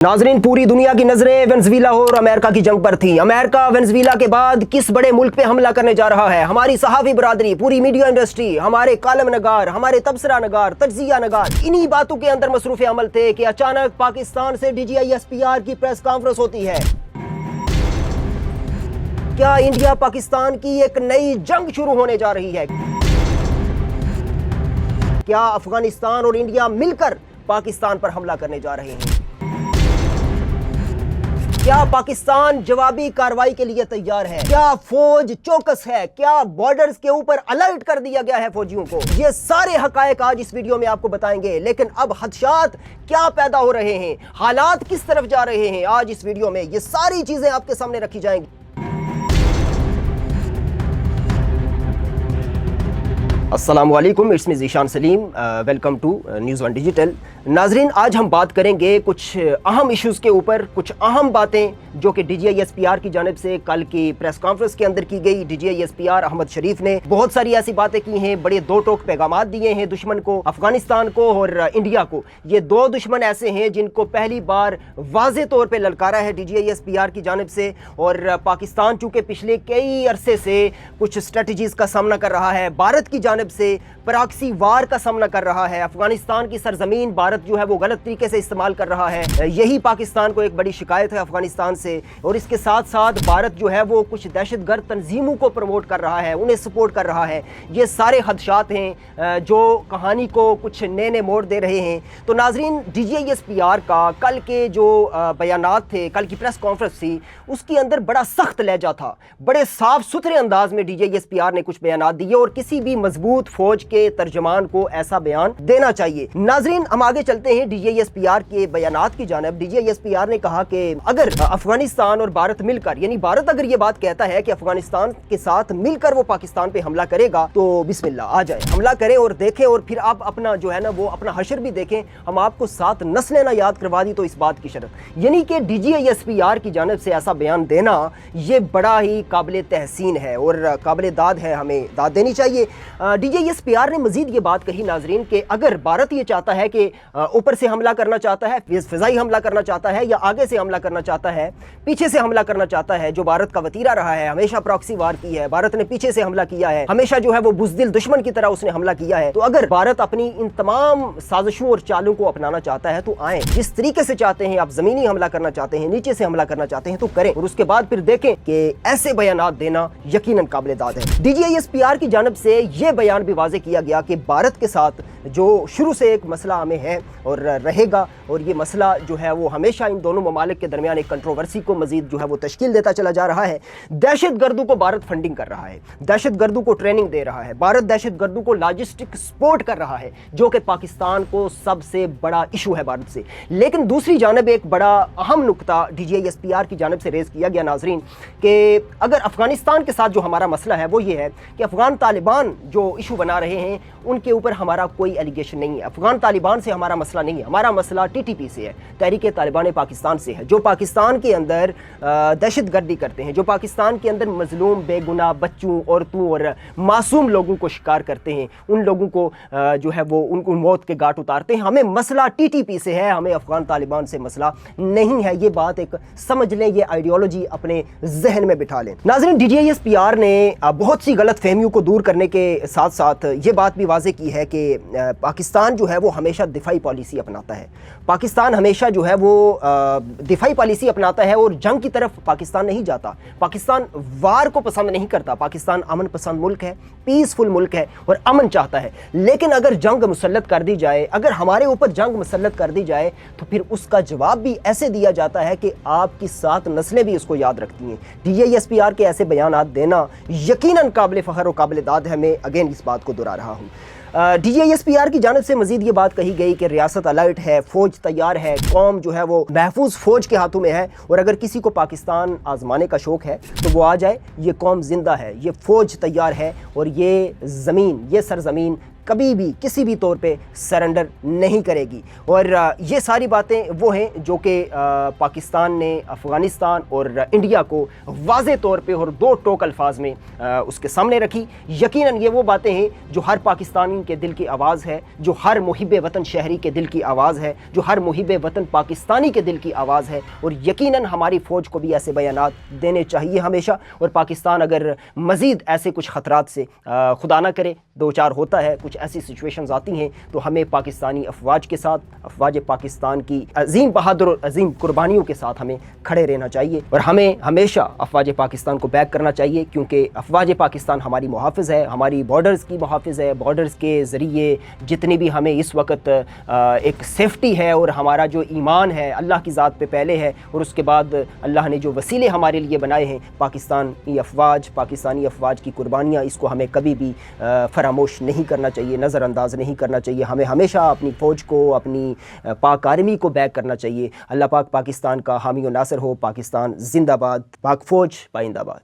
नाजरीन, पूरी दुनिया की नजरें वेनेजुएला और अमेरिका की जंग पर थी। अमेरिका वेनेजुएला के बाद किस बड़े मुल्क पे हमला करने जा रहा है? हमारी सहाफ़ी बरादरी, पूरी मीडिया इंडस्ट्री, हमारे कालम नगार, हमारे तबसरा नगार, तज्जिया नगार इन्हीं बातों के अंदर मसरूफ़ अमल थे कि अचानक पाकिस्तान से DGISPR की प्रेस कॉन्फ्रेंस होती है। क्या इंडिया पाकिस्तान की एक नई जंग शुरू होने जा रही है? क्या अफगानिस्तान और इंडिया मिलकर पाकिस्तान पर हमला करने जा रहे हैं? क्या पाकिस्तान जवाबी कार्रवाई के लिए तैयार है? क्या फौज चौकस है? क्या बॉर्डर्स के ऊपर अलर्ट कर दिया गया है फौजियों को? ये सारे हकायक आज इस वीडियो में आपको बताएंगे। लेकिन अब खदशात क्या पैदा हो रहे हैं, हालात किस तरफ जा रहे हैं, आज इस वीडियो में ये सारी चीजें आपके सामने रखी जाएंगी। अस्सलाम वालेकुम, it's me Zeeshan Saleem, welcome to News One Digital. नाजरीन, आज हम बात करेंगे कुछ अहम इश्यूज़ के ऊपर, कुछ अहम बातें जो कि DGISPR की जानिब से कल की प्रेस कॉन्फ्रेंस के अंदर की गई। DGISPR अहमद शरीफ ने बहुत सारी ऐसी बातें की हैं, बड़े दो टोक पैगाम दिए हैं दुश्मन को, अफगानिस्तान को और इंडिया को। ये दो दुश्मन ऐसे हैं जिनको पहली बार वाज़े तौर पर ललकारा है DGISPR की जानिब से। और पाकिस्तान चूँकि पिछले कई अरसे से कुछ स्ट्रेटजीज़ का सामना कर रहा है, भारत की जानिब से प्रॉक्सी वार का सामना कर रहा है, अफगानिस्तान की सरजमीन भारत जो है वो गलत तरीके से इस्तेमाल कर रहा है। यही पाकिस्तान को एक बड़ी शिकायत है अफगानिस्तान से। और इसके साथ साथ भारत जो है वो कुछ दहशतगर्द तंजीमों को प्रमोट कर रहा है, उन्हें सपोर्ट कर रहा है। ये सारे खदशात हैं जो कहानी को कुछ नए नए मोड़ दे रहे हैं। तो नाजरीन, DGISPR का कल के जो बयानात थे, कल की प्रेस कॉन्फ्रेंस थी, उसके अंदर बड़ा सख्त लहजा था। बड़े साफ सुथरे अंदाज में DGISPR ने कुछ बयानात दिए और किसी भी मजबूत फौज के तर्जमान को ऐसा बयान देना चाहिए। नाजरीन, हम आगे चलते हैं DGISPR के बयानात की जानिब। DGISPR ने कहा कि अगर अफगानिस्तान और भारत मिलकर, यानी भारत अगर ये बात कहता है कि अफगानिस्तान के साथ मिलकर वो पाकिस्तान पे हमला करेगा तो बिस्मिल्लाह, आ जाए, हमला करें और देखें, और फिर आप अपना जो है ना वो अपना हशर भी देखें। हम आपको 7 नस्लें ना याद करवा दी तो इस बात की शर्त, यानी कि DGISPR की जानिब से ऐसा बयान देना ये बड़ा ही काबिल तहसीन है और काबिल दाद है, हमें दाद देनी चाहिए। DGISPR ने मजीद ये बात कही नाजरीन कि अगर भारत ये चाहता है कि ऊपर से हमला करना चाहता है, फिजाई हमला करना चाहता है, या आगे से हमला करना चाहता है, पीछे से हमला करना चाहता है, जो भारत का वतीरा रहा है, हमेशा प्रॉक्सी वार की है, भारत ने पीछे से हमला किया है, हमेशा जो है वो बुज़दिल दुश्मन की तरह उसने हमला किया है। तो अगर भारत अपनी इन तमाम साजिशों और चालों को अपनाना चाहता है तो आए, जिस तरीके से चाहते हैं, आप जमीनी हमला करना चाहते हैं, नीचे से हमला करना चाहते हैं तो करें, और उसके बाद फिर देखें कि ऐसे बयानात देना यकीनन काबिल दाद है। DGISPR की जानिब से यह बयान भी वाज़े किया गया कि भारत के साथ जो शुरू से एक मसला हमें है और रहेगा, और ये मसला जो है वो हमेशा इन दोनों ममालिक के दरमियान एक कंट्रोवर्सी को मजीद जो है वो तश्कील देता चला जा रहा है। दहशत गर्दों को भारत फंडिंग कर रहा है, दहशत गर्दों को ट्रेनिंग दे रहा है, भारत दहशत गर्दों को लॉजिस्टिक सपोर्ट कर रहा है, जो कि पाकिस्तान को सबसे बड़ा इशू है भारत से। लेकिन दूसरी जानब एक बड़ा अहम नुकता DGISPR की जानब से रेज किया गया नाजरीन, कि अगर अफगानिस्तान के साथ जो हमारा मसला है वो ये है कि अफगान तालिबान जो इशू बना रहे हैं उनके ऊपर हमारा कोई एलिगेशन नहीं है, अफगान तालिबान से हमारा मसला नहीं है, हमारा मसला TTP से है, तहरीक तालिबान पाकिस्तान से है, जो पाकिस्तान के अंदर दहशत गर्दी करते हैं, जो पाकिस्तान के अंदर मजलूम बेगुनाह बच्चों, औरतों और मासूम लोगों को शिकार करते हैं, उन लोगों को जो है वो उनको मौत के घाट उतारते हैं। हमें मसला TTP से है, हमें अफगान तालिबान से मसला नहीं है। ये बात एक समझ लें, ये आइडियोलॉजी अपने जहन में बिठा लें। नाज़रीन, DGISPR ने बहुत सी गलत फहमियों को दूर करने के साथ साथ ये बात भी वाज़े की है कि पाकिस्तान जो है वो हमेशा दिफाई पॉलिसी अपनाता है, पाकिस्तान हमेशा जो है वो दिफाई पॉलिसी अपनाता है और जंग की तरफ पाकिस्तान नहीं जाता। पाकिस्तान वार को पसंद नहीं करता, पाकिस्तान अमन पसंद मुल्क है, पीसफुल मुल्क है और अमन चाहता है। लेकिन अगर जंग मुसल्लत कर दी जाए, अगर हमारे ऊपर जंग मुसल्लत कर दी जाए तो फिर उसका जवाब भी ऐसे दिया जाता है कि आपकी 7 नस्लें भी उसको याद रखती हैं। DGISPR के ऐसे बयानात देना यकीनन काबिल फ़ख्र और काबिल दाद है। मैं अगेन इस बात को दोहरा रहा हूँ। DGISPR की जानिब से मजीद ये बात कही गई कि रियासत अलर्ट है, फौज तैयार है, कौम जो है वो महफूज फौज के हाथों में है, और अगर किसी को पाकिस्तान आजमाने का शौक है तो वो आ जाए, ये कौम जिंदा है, ये फौज तैयार है और ये ज़मीन, ये सरजमीन کبھی بھی کسی بھی طور پہ سرنڈر نہیں کرے گی۔ اور یہ ساری باتیں وہ ہیں جو کہ پاکستان نے افغانستان اور انڈیا کو واضح طور پہ اور دو ٹوک الفاظ میں اس کے سامنے رکھی۔ یقیناً یہ وہ باتیں ہیں جو ہر پاکستانی کے دل کی آواز ہے، جو ہر محب وطن شہری کے دل کی آواز ہے، جو ہر محب وطن پاکستانی کے دل کی آواز ہے، اور یقیناً ہماری فوج کو بھی ایسے بیانات دینے چاہیے ہمیشہ۔ اور پاکستان اگر مزید ایسے کچھ خطرات سے خدا نہ کرے دو چار ہوتا ہے، کچھ ایسی سچویشنز آتی ہیں، تو ہمیں پاکستانی افواج کے ساتھ، افواج پاکستان کی عظیم بہادر اور عظیم قربانیوں کے ساتھ ہمیں کھڑے رہنا چاہیے، اور ہمیں ہمیشہ افواج پاکستان کو بیک کرنا چاہیے، کیونکہ افواج پاکستان ہماری محافظ ہے، ہماری بارڈرز کی محافظ ہے۔ بارڈرز کے ذریعے جتنی بھی ہمیں اس وقت ایک سیفٹی ہے، اور ہمارا جو ایمان ہے اللہ کی ذات پہ پہلے ہے، اور اس کے بعد اللہ نے جو وسیلے ہمارے لیے بنائے ہیں، پاکستانی افواج کی قربانیاں، اس کو ہمیں کبھی بھی فراموش نہیں کرنا چاہیے، نظر انداز نہیں کرنا چاہیے۔ ہمیں ہمیشہ اپنی فوج کو، اپنی پاک آرمی کو بیک کرنا چاہیے۔ اللہ پاک پاکستان کا حامی و ناصر ہو۔ پاکستان زندہ باد، پاک فوج پائندہ باد۔